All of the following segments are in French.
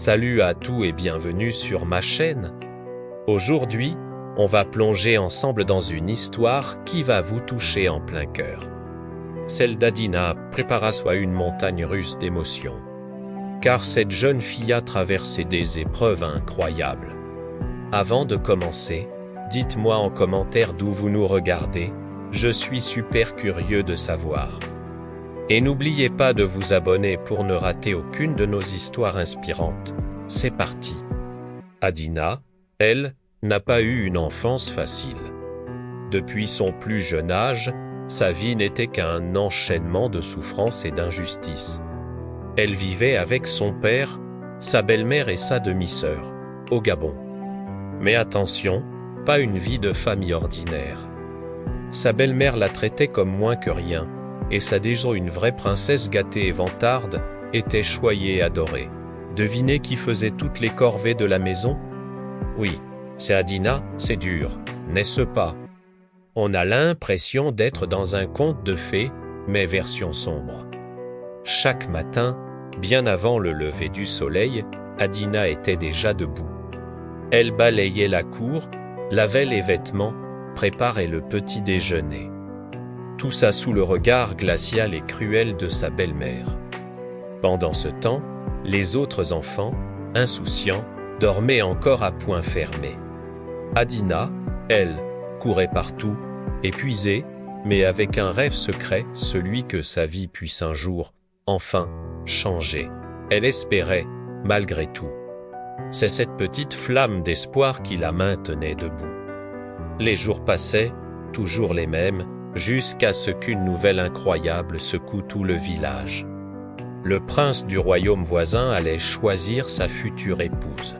Salut à tous et bienvenue sur ma chaîne. Aujourd'hui, on va plonger ensemble dans une histoire qui va vous toucher en plein cœur. Celle d'Adina prépara soit une montagne russe d'émotions. Car cette jeune fille a traversé des épreuves incroyables. Avant de commencer, dites-moi en commentaire d'où vous nous regardez, je suis super curieux de savoir. Et n'oubliez pas de vous abonner pour ne rater aucune de nos histoires inspirantes. C'est parti. Adina, elle, n'a pas eu une enfance facile. Depuis son plus jeune âge, sa vie n'était qu'un enchaînement de souffrances et d'injustices. Elle vivait avec son père, sa belle-mère et sa demi-sœur, au Gabon. Mais attention, pas une vie de famille ordinaire. Sa belle-mère la traitait comme moins que rien, et sa déjà une vraie princesse gâtée et vantarde, était choyée et adorée. Devinez qui faisait toutes les corvées de la maison? Oui, c'est Adina, c'est dur, n'est-ce pas? On a l'impression d'être dans un conte de fées, mais version sombre. Chaque matin, bien avant le lever du soleil, Adina était déjà debout. Elle balayait la cour, lavait les vêtements, préparait le petit déjeuner. Tout ça sous le regard glacial et cruel de sa belle-mère. Pendant ce temps, les autres enfants, insouciants, dormaient encore à poings fermés. Adina, elle, courait partout, épuisée, mais avec un rêve secret, celui que sa vie puisse un jour, enfin, changer. Elle espérait, malgré tout. C'est cette petite flamme d'espoir qui la maintenait debout. Les jours passaient, toujours les mêmes, jusqu'à ce qu'une nouvelle incroyable secoue tout le village. Le prince du royaume voisin allait choisir sa future épouse.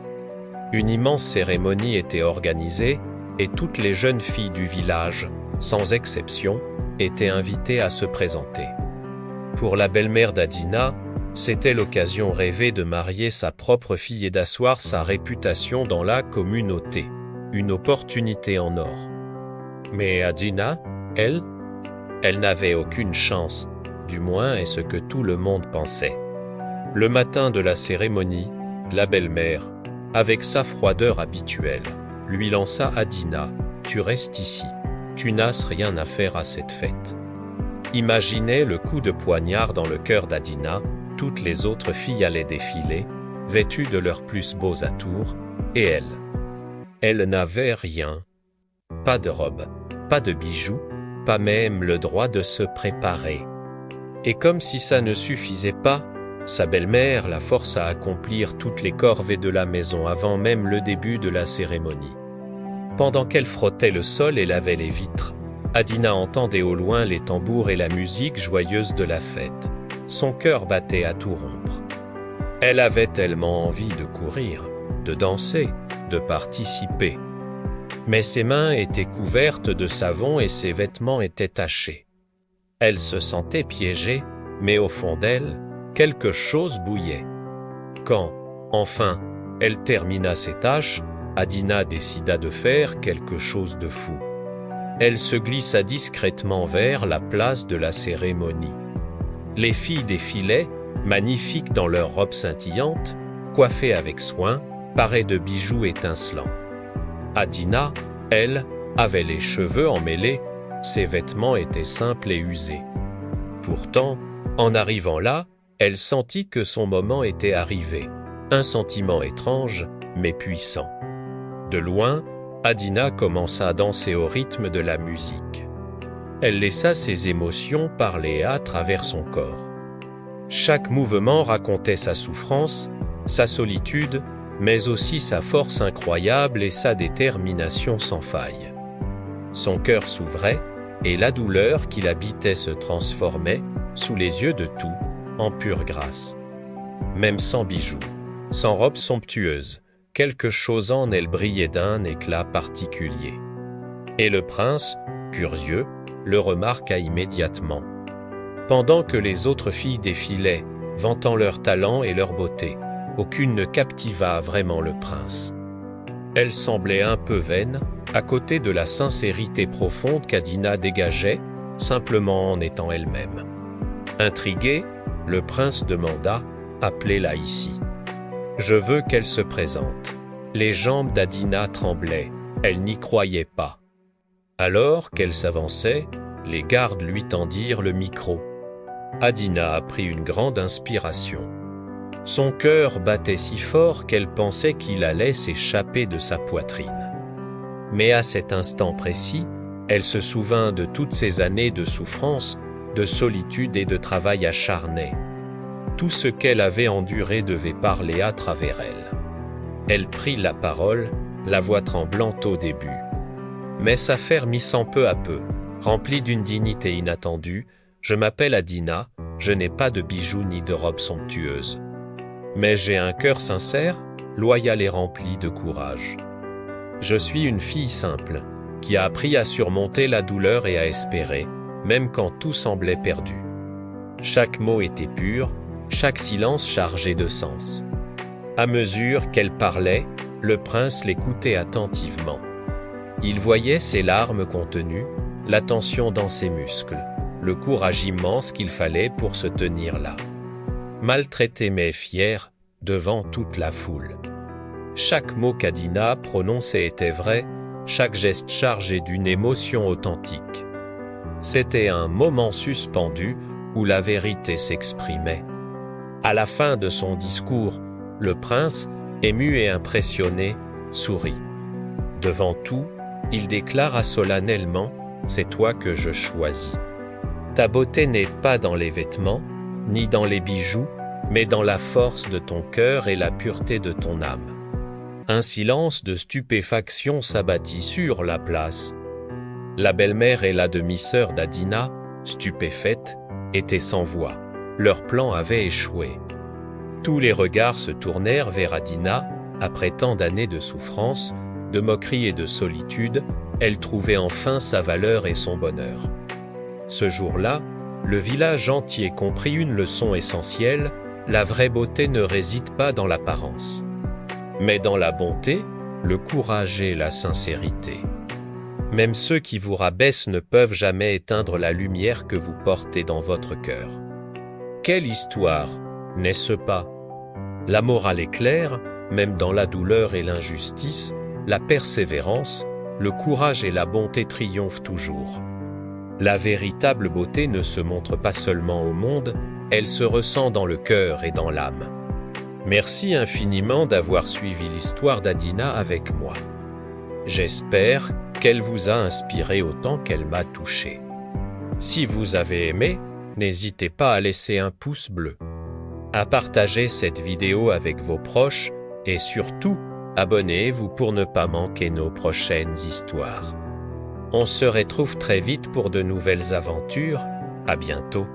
Une immense cérémonie était organisée et toutes les jeunes filles du village, sans exception, étaient invitées à se présenter. Pour la belle-mère d'Adina, c'était l'occasion rêvée de marier sa propre fille et d'asseoir sa réputation dans la communauté. Une opportunité en or. Mais Adina, elle n'avait aucune chance, du moins est ce que tout le monde pensait. Le matin de la cérémonie, la belle-mère, avec sa froideur habituelle, lui lança Adina, « Tu restes ici, tu n'as rien à faire à cette fête. » Imaginez le coup de poignard dans le cœur d'Adina, toutes les autres filles allaient défiler, vêtues de leurs plus beaux atours, et elle n'avait rien. Pas de robe, pas de bijoux, pas même le droit de se préparer. Et comme si ça ne suffisait pas, sa belle-mère la force à accomplir toutes les corvées de la maison avant même le début de la cérémonie. Pendant qu'elle frottait le sol et lavait les vitres, Adina entendait au loin les tambours et la musique joyeuse de la fête. Son cœur battait à tout rompre. Elle avait tellement envie de courir, de danser, de participer. Mais ses mains étaient couvertes de savon et ses vêtements étaient tachés. Elle se sentait piégée, mais au fond d'elle, quelque chose bouillait. Quand, enfin, elle termina ses tâches, Adina décida de faire quelque chose de fou. Elle se glissa discrètement vers la place de la cérémonie. Les filles défilaient, magnifiques dans leurs robes scintillantes, coiffées avec soin, parées de bijoux étincelants. Adina, elle, avait les cheveux emmêlés, ses vêtements étaient simples et usés. Pourtant, en arrivant là, elle sentit que son moment était arrivé, un sentiment étrange, mais puissant. De loin, Adina commença à danser au rythme de la musique. Elle laissa ses émotions parler à travers son corps. Chaque mouvement racontait sa souffrance, sa solitude, mais aussi sa force incroyable et sa détermination sans faille. Son cœur s'ouvrait, et la douleur qui l'habitait se transformait, sous les yeux de tout, en pure grâce. Même sans bijoux, sans robe somptueuse, quelque chose en elle brillait d'un éclat particulier. Et le prince, curieux, le remarqua immédiatement. Pendant que les autres filles défilaient, vantant leur talent et leur beauté, aucune ne captiva vraiment le prince. Elle semblait un peu vaine, à côté de la sincérité profonde qu'Adina dégageait, simplement en étant elle-même. Intrigué, le prince demanda « Appelez-la ici ». Je veux qu'elle se présente. » Les jambes d'Adina tremblaient, elle n'y croyait pas. Alors qu'elle s'avançait, les gardes lui tendirent le micro. Adina a pris une grande inspiration. Son cœur battait si fort qu'elle pensait qu'il allait s'échapper de sa poitrine. Mais à cet instant précis, elle se souvint de toutes ces années de souffrance, de solitude et de travail acharné. Tout ce qu'elle avait enduré devait parler à travers elle. Elle prit la parole, la voix tremblante au début. Mais s'affermissant peu à peu, remplie d'une dignité inattendue, « Je m'appelle Adina, je n'ai pas de bijoux ni de robe somptueuse. Mais j'ai un cœur sincère, loyal et rempli de courage. Je suis une fille simple, qui a appris à surmonter la douleur et à espérer, même quand tout semblait perdu. Chaque mot était pur, chaque silence chargé de sens. À mesure qu'elle parlait, le prince l'écoutait attentivement. Il voyait ses larmes contenues, la tension dans ses muscles, le courage immense qu'il fallait pour se tenir là. Maltraité mais fier, devant toute la foule. Chaque mot qu'Adina prononçait était vrai, chaque geste chargé d'une émotion authentique. C'était un moment suspendu où la vérité s'exprimait. À la fin de son discours, le prince, ému et impressionné, sourit. Devant tout, il déclara solennellement « C'est toi que je choisis. Ta beauté n'est pas dans les vêtements, ni dans les bijoux, mais dans la force de ton cœur et la pureté de ton âme. » Un silence de stupéfaction s'abattit sur la place. La belle-mère et la demi-sœur d'Adina, stupéfaites, étaient sans voix. Leur plan avait échoué. Tous les regards se tournèrent vers Adina. Après tant d'années de souffrance, de moquerie et de solitude, elle trouvait enfin sa valeur et son bonheur. Ce jour-là, le village entier comprit une leçon essentielle: la vraie beauté ne réside pas dans l'apparence, mais dans la bonté, le courage et la sincérité. Même ceux qui vous rabaissent ne peuvent jamais éteindre la lumière que vous portez dans votre cœur. Quelle histoire, n'est-ce pas? La morale est claire, même dans la douleur et l'injustice, la persévérance, le courage et la bonté triomphent toujours. La véritable beauté ne se montre pas seulement au monde, elle se ressent dans le cœur et dans l'âme. Merci infiniment d'avoir suivi l'histoire d'Adina avec moi. J'espère qu'elle vous a inspiré autant qu'elle m'a touché. Si vous avez aimé, n'hésitez pas à laisser un pouce bleu, à partager cette vidéo avec vos proches et surtout, abonnez-vous pour ne pas manquer nos prochaines histoires. On se retrouve très vite pour de nouvelles aventures. À bientôt.